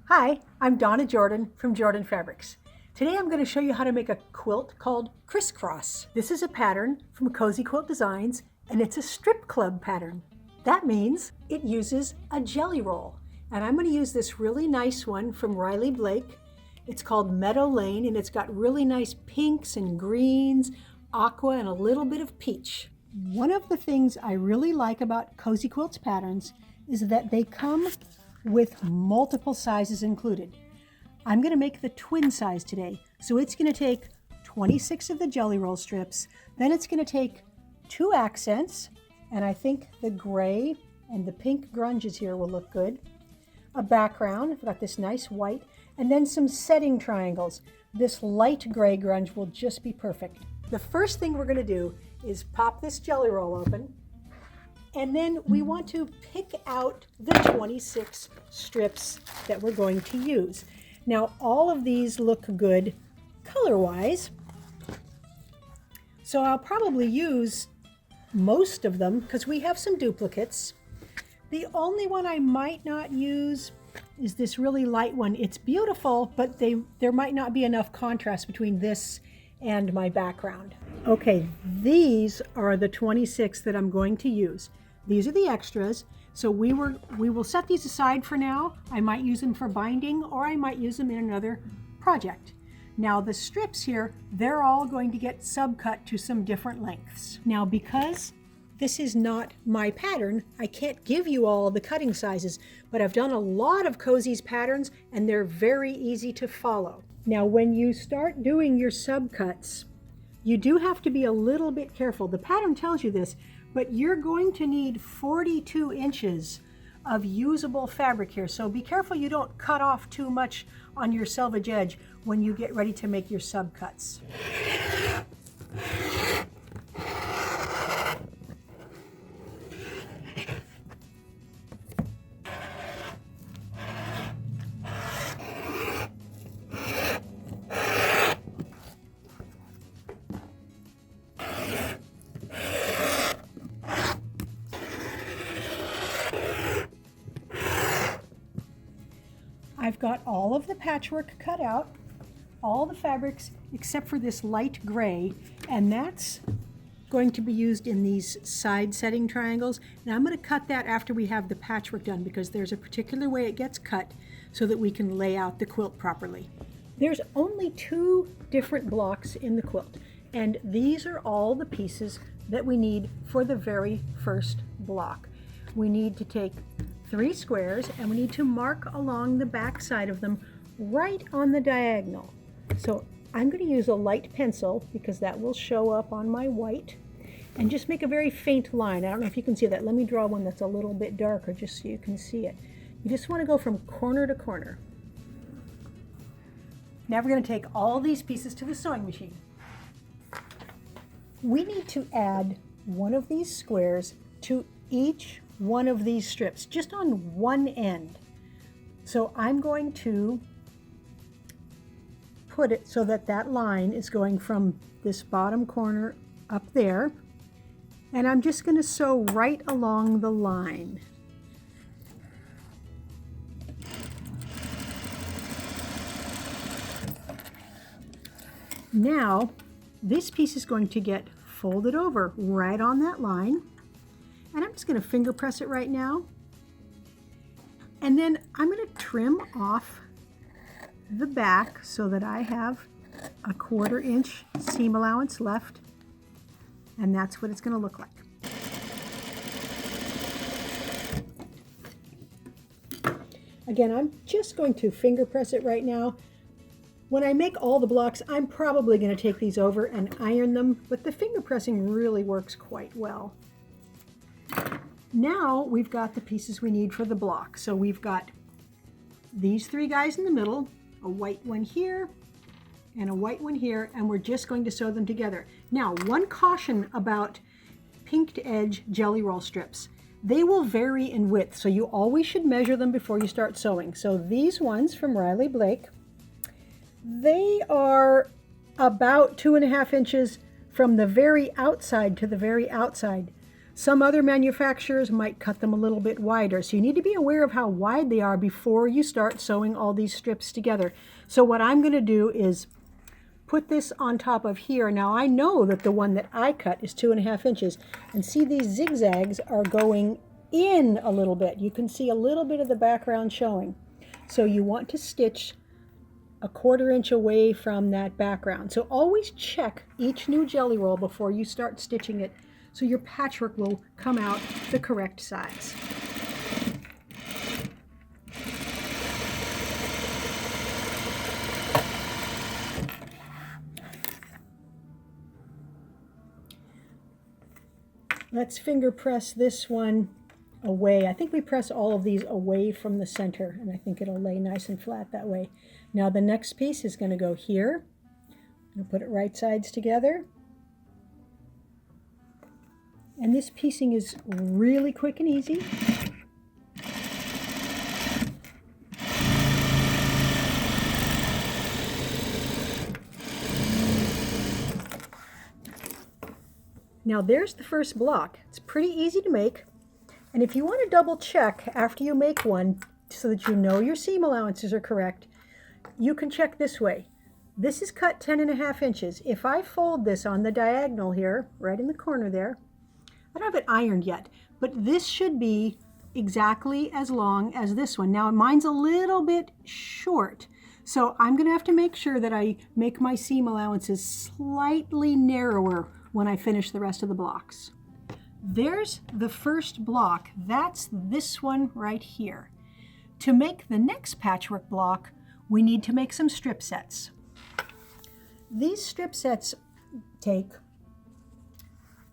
Hi, I'm Donna Jordan from Jordan Fabrics. Today I'm going to show you how to make a quilt called Crisscross. This is a pattern from Cozy Quilt Designs, and it's a strip club pattern. That means it uses a jelly roll. And I'm going to use this really nice one from Riley Blake. It's called Meadow Lane, and it's got really nice pinks and greens, aqua, and a little bit of peach. One of the things I really like about Cozy Quilts patterns is that they come with multiple sizes included. I'm going to make the twin size today, so it's going to take 26 of the jelly roll strips, then it's going to take 2 accents, and I think the gray and the pink grunges here will look good, a background, I've got this nice white, and then some setting triangles. This light gray grunge will just be perfect. The first thing we're going to do is pop this jelly roll open, and then we want to pick out the 26 strips that we're going to use. Now, all of these look good color-wise, so I'll probably use most of them because we have some duplicates. The only one I might not use is this really light one. It's beautiful, but there might not be enough contrast between this and my background. Okay, these are the 26 that I'm going to use. These are the extras, so we will set these aside for now. I might use them for binding, or I might use them in another project. Now the strips here, they're all going to get subcut to some different lengths. Now because this is not my pattern, I can't give you all the cutting sizes, but I've done a lot of Cozy's patterns and they're very easy to follow. Now when you start doing your subcuts, you do have to be a little bit careful. The pattern tells you this, but you're going to need 42 inches of usable fabric here. So be careful you don't cut off too much on your selvage edge when you get ready to make your subcuts. I've got all of the patchwork cut out, all the fabrics except for this light gray, and that's going to be used in these side setting triangles. Now I'm going to cut that after we have the patchwork done because there's a particular way it gets cut so that we can lay out the quilt properly. There's only 2 different blocks in the quilt, and these are all the pieces that we need for the very first block. We need to take 3 squares, and we need to mark along the back side of them right on the diagonal. So I'm going to use a light pencil because that will show up on my white, and just make a very faint line. I don't know if you can see that. Let me draw one that's a little bit darker just so you can see it. You just want to go from corner to corner. Now we're going to take all these pieces to the sewing machine. We need to add one of these squares to each one of these strips, just on one end. So I'm going to put it so that that line is going from this bottom corner up there, and I'm just going to sew right along the line. Now this piece is going to get folded over right on that line, and I'm just going to finger press it right now, and then I'm going to trim off the back so that I have a 1/4 inch seam allowance left, and that's what it's going to look like. Again, I'm just going to finger press it right now. When I make all the blocks, I'm probably going to take these over and iron them, but the finger pressing really works quite well. Now we've got the pieces we need for the block. So we've got these 3 guys in the middle, a white one here, and a white one here, and we're just going to sew them together. Now, one caution about pinked edge jelly roll strips. They will vary in width, so you always should measure them before you start sewing. So these ones from Riley Blake, they are about 2.5 inches from the very outside to the very outside. Some other manufacturers might cut them a little bit wider, so you need to be aware of how wide they are before you start sewing all these strips together. So what I'm going to do is put this on top of here. Now I know that the one that I cut is 2.5 inches, and see these zigzags are going in a little bit. You can see a little bit of the background showing. So you want to stitch 1/4 inch away from that background. So always check each new jelly roll before you start stitching it, so your patchwork will come out the correct size. Let's finger press this one away. I think we press all of these away from the center, and I think it'll lay nice and flat that way. Now the next piece is going to go here. I'm going to put it right sides together. And this piecing is really quick and easy. Now there's the first block. It's pretty easy to make. And if you want to double check after you make one so that you know your seam allowances are correct, you can check this way. This is cut 10.5 inches. If I fold this on the diagonal here, right in the corner there, I don't have it ironed yet, but this should be exactly as long as this one. Now mine's a little bit short, so I'm going to have to make sure that I make my seam allowances slightly narrower when I finish the rest of the blocks. There's the first block. That's this one right here. To make the next patchwork block, we need to make some strip sets. These strip sets take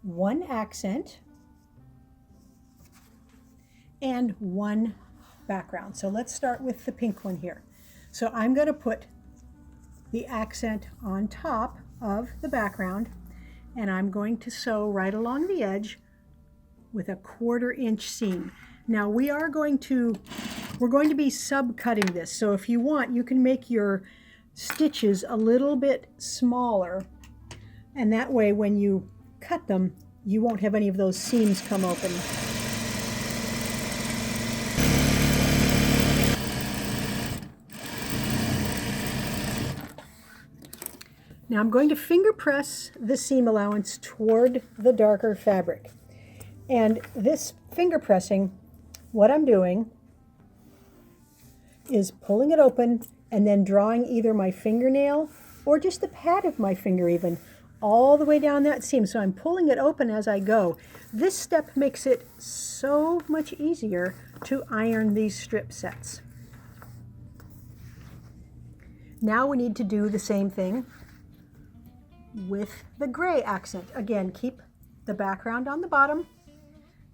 one accent and one background. So let's start with the pink one here. So I'm going to put the accent on top of the background, and I'm going to sew right along the edge with a 1/4 inch seam. Now we're going to be sub-cutting this, so if you want, you can make your stitches a little bit smaller, and that way when you cut them, you won't have any of those seams come open. Now I'm going to finger press the seam allowance toward the darker fabric. And this finger pressing, what I'm doing is pulling it open and then drawing either my fingernail or just the pad of my finger even all the way down that seam. So I'm pulling it open as I go. This step makes it so much easier to iron these strip sets. Now we need to do the same thing with the gray accent. Again, keep the background on the bottom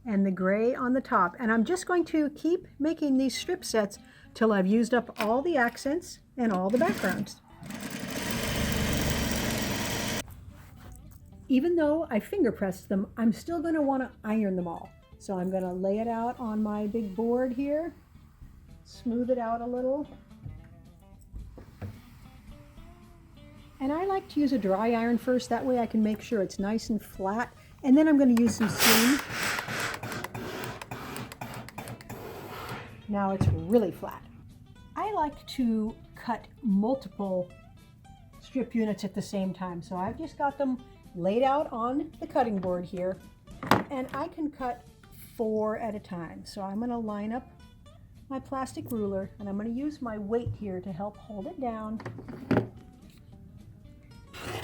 and the gray on the top. And I'm just going to keep making these strip sets till I've used up all the accents and all the backgrounds. Even though I finger pressed them, I'm still going to want to iron them all. So I'm going to lay it out on my big board here, smooth it out a little. And I like to use a dry iron first, that way I can make sure it's nice and flat. And then I'm going to use some seam. Now it's really flat. I like to cut multiple strip units at the same time, so I've just got them laid out on the cutting board here, and I can cut 4 at a time. So I'm going to line up my plastic ruler, and I'm going to use my weight here to help hold it down.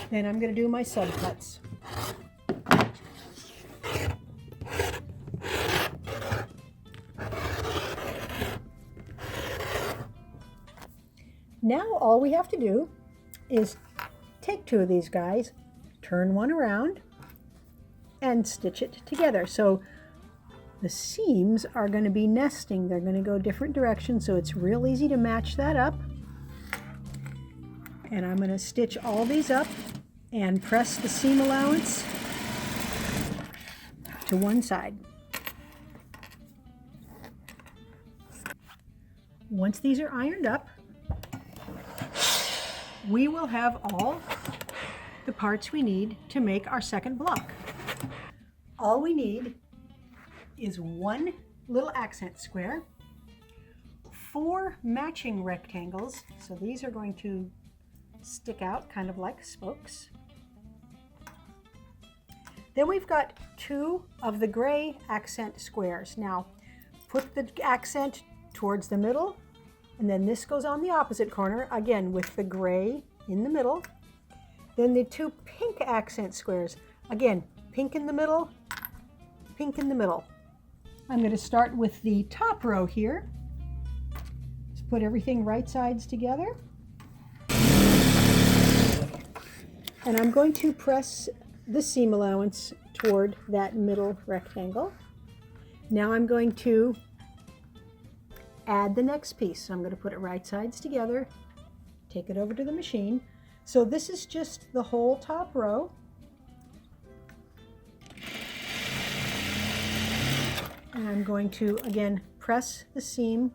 Then I'm going to do my subcuts. Now all we have to do is take 2 of these guys, turn one around, and stitch it together. So the seams are going to be nesting. They're going to go different directions, so it's real easy to match that up. And I'm going to stitch all these up and press the seam allowance to one side. Once these are ironed up, we will have all the parts we need to make our second block. All we need is 1 little accent square, 4 matching rectangles, so these are going to stick out kind of like spokes. Then we've got 2 of the gray accent squares. Now put the accent towards the middle, and then this goes on the opposite corner, again with the gray in the middle. Then the 2 pink accent squares, again pink in the middle, pink in the middle. I'm going to start with the top row here. Just put everything right sides together. And I'm going to press the seam allowance toward that middle rectangle. Now I'm going to add the next piece. So I'm going to put it right sides together, take it over to the machine. So this is just the whole top row. And I'm going to, again, press the seam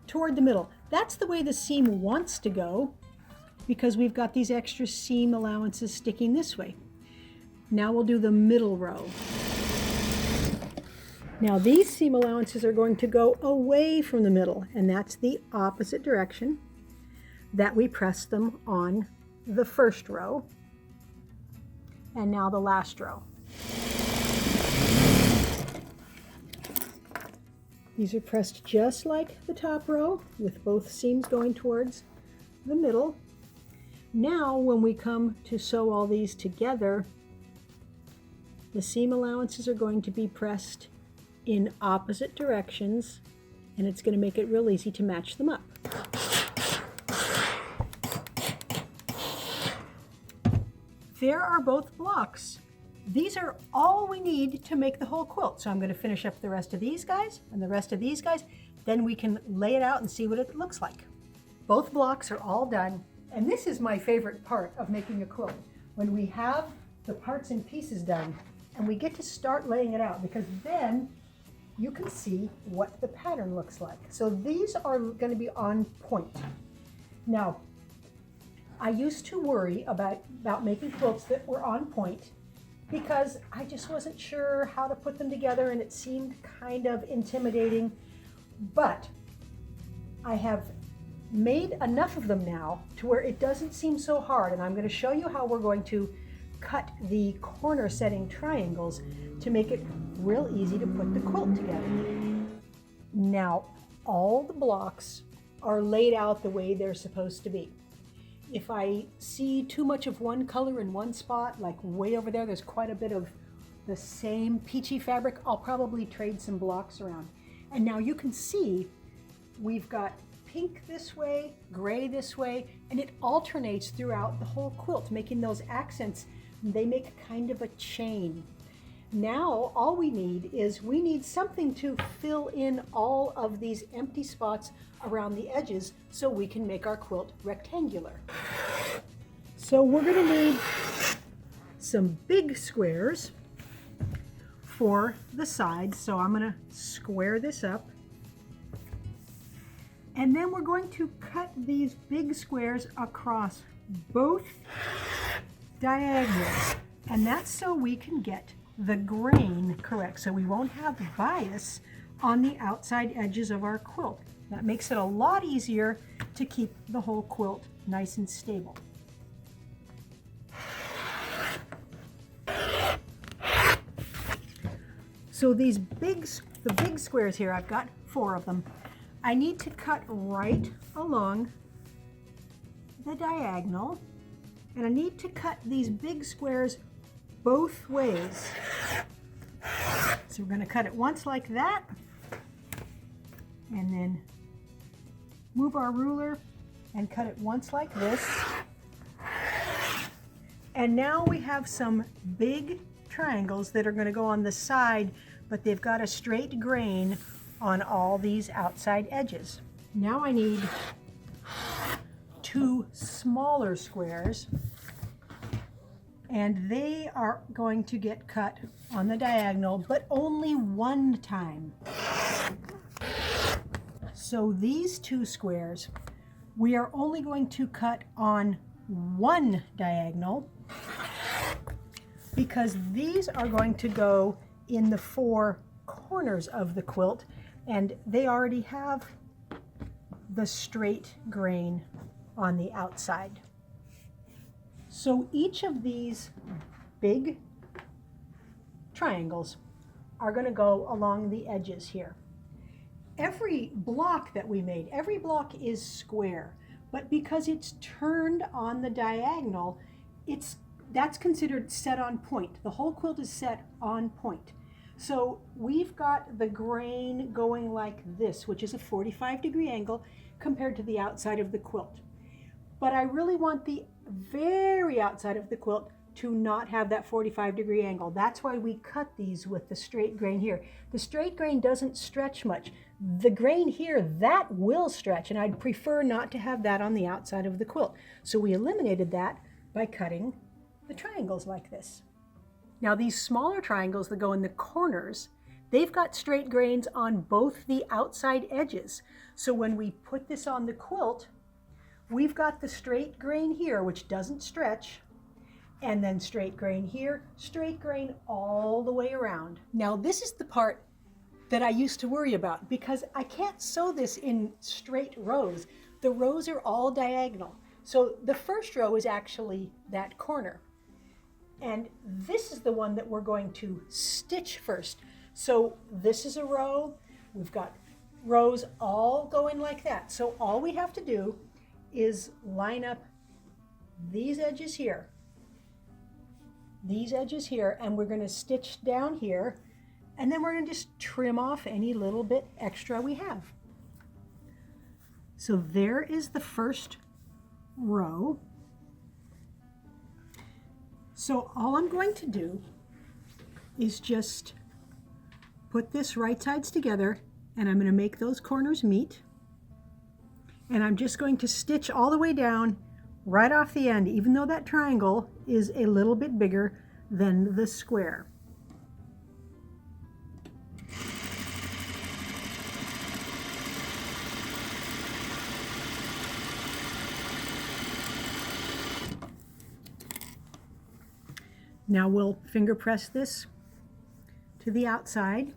toward the middle. That's the way the seam wants to go because we've got these extra seam allowances sticking this way. Now we'll do the middle row. Now these seam allowances are going to go away from the middle, and that's the opposite direction that we press them on the first row. And now the last row. These are pressed just like the top row with both seams going towards the middle. Now when we come to sew all these together, the seam allowances are going to be pressed in opposite directions, and it's going to make it real easy to match them up. There are both blocks. These are all we need to make the whole quilt. So I'm going to finish up the rest of these guys and the rest of these guys. Then we can lay it out and see what it looks like. Both blocks are all done. And this is my favorite part of making a quilt. When we have the parts and pieces done and we get to start laying it out, because then you can see what the pattern looks like. So these are going to be on point. Now, I used to worry about making quilts that were on point because I just wasn't sure how to put them together and it seemed kind of intimidating. But I have made enough of them now to where it doesn't seem so hard, and I'm going to show you how we're going to cut the corner setting triangles to make it real easy to put the quilt together. Now all the blocks are laid out the way they're supposed to be. If I see too much of one color in one spot, like way over there, there's quite a bit of the same peachy fabric, I'll probably trade some blocks around. And now you can see we've got pink this way, gray this way, and it alternates throughout the whole quilt, making those accents, they make kind of a chain. Now all we need something to fill in all of these empty spots around the edges so we can make our quilt rectangular. So we're going to need some big squares for the sides. So I'm going to square this up. And then we're going to cut these big squares across both diagonals. And that's so we can get the grain correct, so we won't have bias on the outside edges of our quilt. That makes it a lot easier to keep the whole quilt nice and stable. So the big squares here, I've got 4 of them. I need to cut right along the diagonal, and I need to cut these big squares both ways. So we're going to cut it once like that, and then move our ruler and cut it once like this. And now we have some big triangles that are going to go on the side, but they've got a straight grain on all these outside edges. Now I need 2 smaller squares, and they are going to get cut on the diagonal, but only one time. So these 2 squares, we are only going to cut on one diagonal because these are going to go in the 4 corners of the quilt, and they already have the straight grain on the outside. So each of these big triangles are going to go along the edges here. Every block that we made, every block is square, but because it's turned on the diagonal, that's considered set on point. The whole quilt is set on point. So we've got the grain going like this, which is a 45-degree angle compared to the outside of the quilt. But I really want the very outside of the quilt to not have that 45-degree angle. That's why we cut these with the straight grain here. The straight grain doesn't stretch much. The grain here, that will stretch, and I'd prefer not to have that on the outside of the quilt. So we eliminated that by cutting the triangles like this. Now these smaller triangles that go in the corners, they've got straight grains on both the outside edges. So when we put this on the quilt, we've got the straight grain here, which doesn't stretch, and then straight grain here, straight grain all the way around. Now this is the part that I used to worry about because I can't sew this in straight rows. The rows are all diagonal. So the first row is actually that corner. And this is the one that we're going to stitch first. So this is a row. We've got rows all going like that. So all we have to do is line up these edges here, and we're going to stitch down here, and then we're going to just trim off any little bit extra we have. So there is the first row. So all I'm going to do is just put this right sides together, and I'm going to make those corners meet. And I'm just going to stitch all the way down right off the end, even though that triangle is a little bit bigger than the square. Now we'll finger press this to the outside,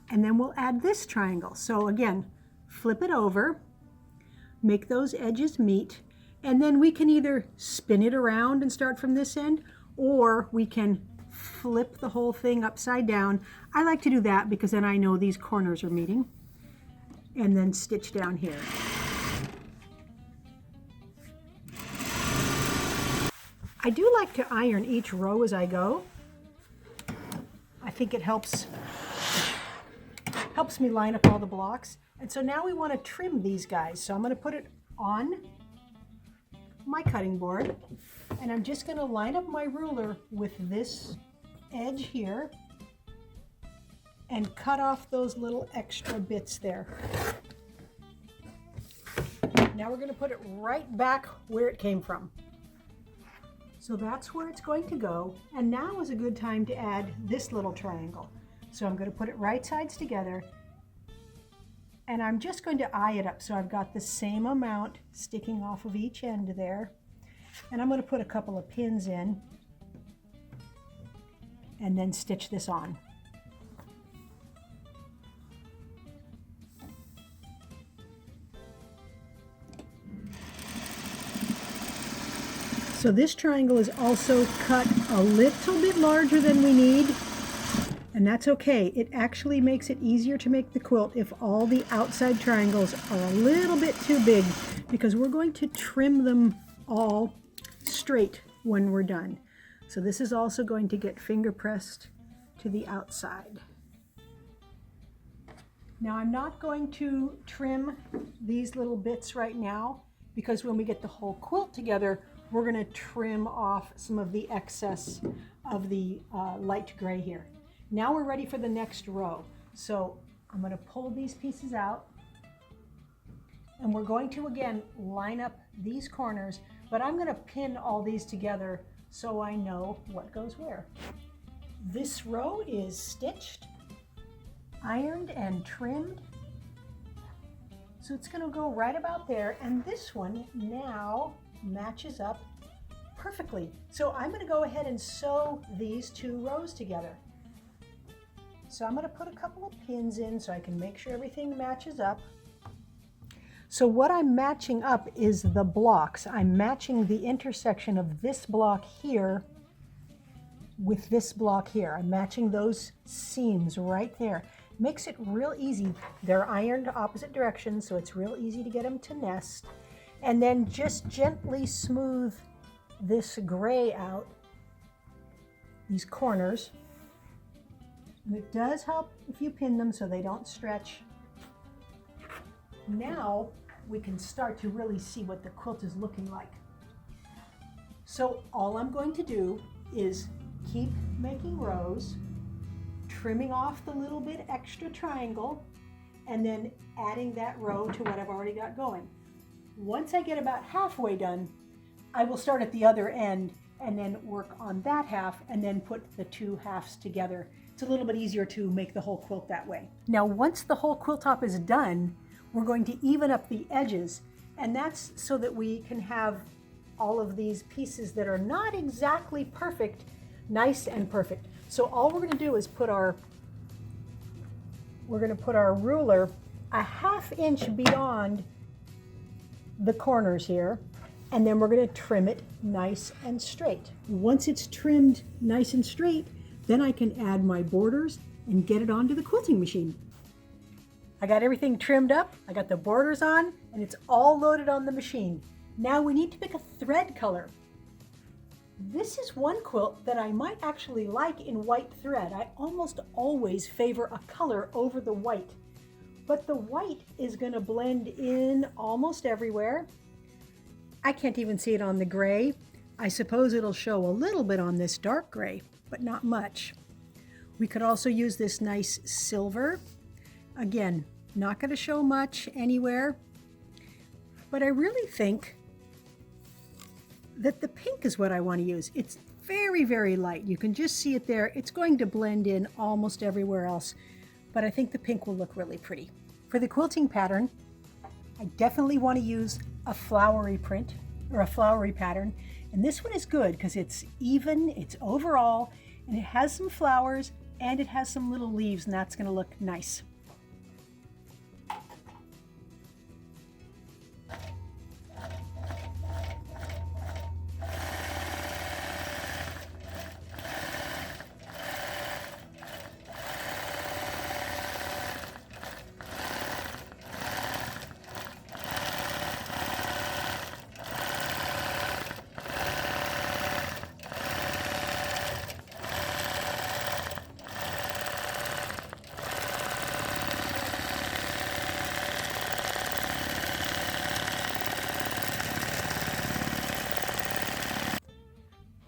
and then we'll add this triangle. So again, flip it over, make those edges meet, and then we can either spin it around and start from this end, or we can flip the whole thing upside down. I like to do that because then I know these corners are meeting, and then stitch down here. I do like to iron each row as I go. I think it helps me line up all the blocks. And so now we want to trim these guys. So I'm going to put it on my cutting board, and I'm just going to line up my ruler with this edge here and cut off those little extra bits there. Now we're going to put it right back where it came from. So that's where it's going to go. And now is a good time to add this little triangle. So I'm going to put it right sides together, and I'm just going to eye it up. So I've got the same amount sticking off of each end there. And I'm going to put a couple of pins in and then stitch this on. So this triangle is also cut a little bit larger than we need, and that's okay. It actually makes it easier to make the quilt if all the outside triangles are a little bit too big, because we're going to trim them all straight when we're done. So this is also going to get finger pressed to the outside. Now I'm not going to trim these little bits right now, because when we get the whole quilt together, we're going to trim off some of the excess of the light gray here. Now we're ready for the next row. So I'm going to pull these pieces out, and we're going to again line up these corners, but I'm going to pin all these together so I know what goes where. This row is stitched, ironed, and trimmed. So it's going to go right about there, and this one now matches up perfectly. So I'm going to go ahead and sew these two rows together. So I'm going to put a couple of pins in so I can make sure everything matches up. So what I'm matching up is the blocks. I'm matching the intersection of this block here with this block here. I'm matching those seams right there. Makes it real easy. They're ironed opposite directions, so it's real easy to get them to nest. And then just gently smooth this gray out, these corners. And it does help if you pin them so they don't stretch. Now we can start to really see what the quilt is looking like. So all I'm going to do is keep making rows, trimming off the little bit extra triangle, and then adding that row to what I've already got going. Once I get about halfway done, I will start at the other end and then work on that half and then put the two halves together. It's a little bit easier to make the whole quilt that way. Now, once the whole quilt top is done, we're going to even up the edges, and that's so that we can have all of these pieces that are not exactly perfect, nice and perfect. So all we're going to do is put our ruler a ½ inch beyond the corners here, and then we're going to trim it nice and straight. Once it's trimmed nice and straight, then I can add my borders and get it onto the quilting machine. I got everything trimmed up, I got the borders on, and it's all loaded on the machine. Now we need to pick a thread color. This is one quilt that I might actually like in white thread. I almost always favor a color over the white, but the white is going to blend in almost everywhere. I can't even see it on the gray. I suppose it'll show a little bit on this dark gray, but not much. We could also use this nice silver. Again, not going to show much anywhere, but I really think that the pink is what I want to use. It's very, very light. You can just see it there. It's going to blend in almost everywhere else, but I think the pink will look really pretty. For the quilting pattern, I definitely want to use a flowery print or a flowery pattern, and this one is good because it's even, it's overall, and it has some flowers and it has some little leaves, and that's going to look nice.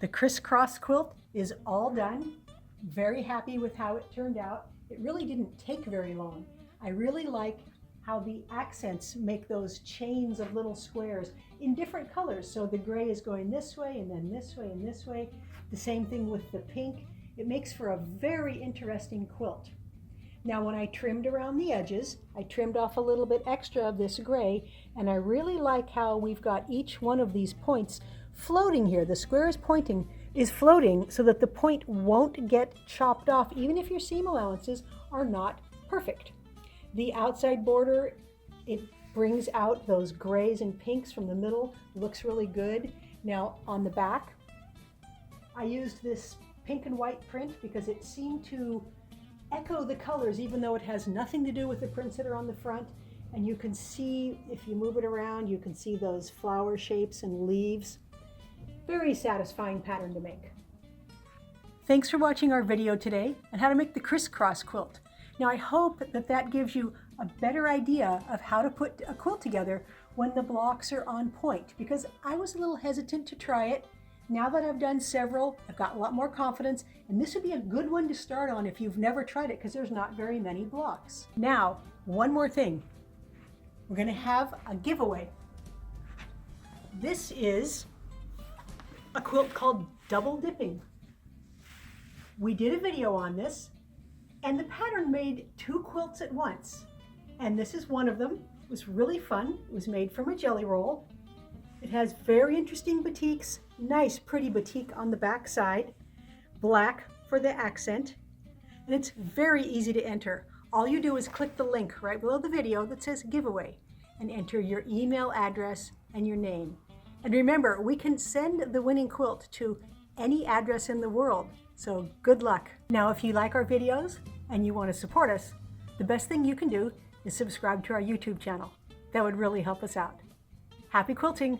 The crisscross quilt is all done. Very happy with how it turned out. It really didn't take very long. I really like how the accents make those chains of little squares in different colors. So the gray is going this way and then this way and this way. The same thing with the pink. It makes for a very interesting quilt. Now when I trimmed around the edges, I trimmed off a little bit extra of this gray, and I really like how we've got each one of these points floating here. The square is floating so that the point won't get chopped off even if your seam allowances are not perfect. The outside border, it brings out those grays and pinks from the middle. Looks really good. Now on the back, I used this pink and white print because it seemed to echo the colors even though it has nothing to do with the prints that are on the front. And you can see, if you move it around, you can see those flower shapes and leaves. Very satisfying pattern to make. Thanks for watching our video today on how to make the crisscross quilt. Now I hope that that gives you a better idea of how to put a quilt together when the blocks are on point, because I was a little hesitant to try it. Now that I've done several, I've got a lot more confidence, and this would be a good one to start on if you've never tried it because there's not very many blocks. Now, one more thing. We're going to have a giveaway. This is a quilt called Double Dipping. We did a video on this, and the pattern made 2 quilts at once. And this is one of them. It was really fun. It was made from a jelly roll. It has very interesting batiks, nice pretty batik on the back side, black for the accent. and it's very easy to enter. All you do is click the link right below the video that says giveaway and enter your email address and your name. And remember, we can send the winning quilt to any address in the world, so good luck. Now, if you like our videos and you want to support us, the best thing you can do is subscribe to our YouTube channel. That would really help us out. Happy quilting!